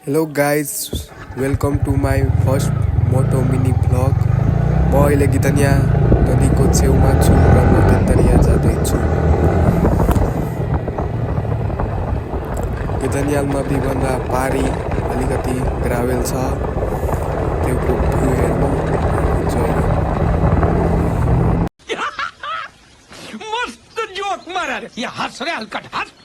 Hello guys, welcome to my first moto mini vlog. म अहिले गितनिया नदीको छेउमा छु र म त्यतरिया जाँदैछु। गितनिया नदीभन्दा पारी अलिकति ग्राभेल छ, त्यसको भ्यू हेर्नु इन्जोय गर्नु। मस्त जोक मारा रे, ये हंस रे हलकट हंस।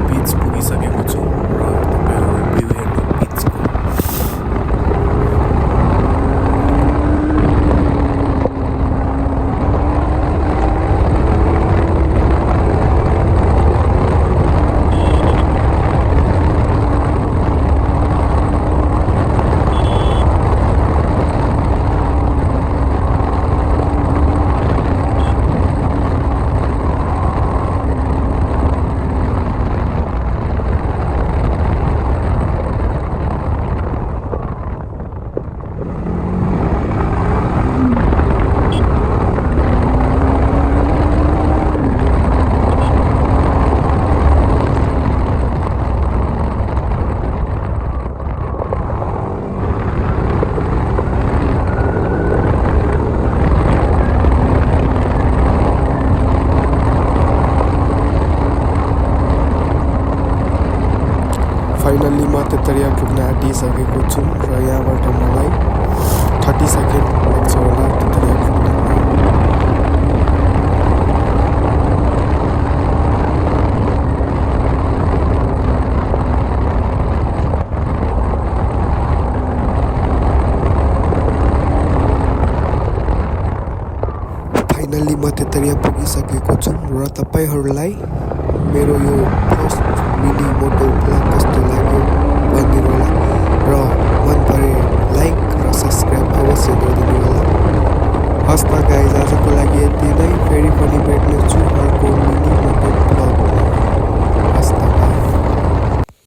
बीच पुगिसकेको छु र तपाईहरु भ्यू हेर्नु बीचको। फाइनल्ली म त्यतरिया पुग्न आँटिसकेको छु र यहाँबाट मलाई 30 सेकेन्ड लाग्छ होला त्यतरिया पुग्न। फाइनल्ली म त्यतरिया पुगिसकेको छु र तपाईहरुलाई मेरो यो फर्स्ट मिनी मोटो भ्लग कस्तो लाग्यो भनिदिनु होला र मन परे लाइक र सब्स्क्राइब अवश्य गरिदिनु होला। हस् त गाइज, आजको लागि यति नै। फेरि पनि भेट्नेछु अर्को मिनी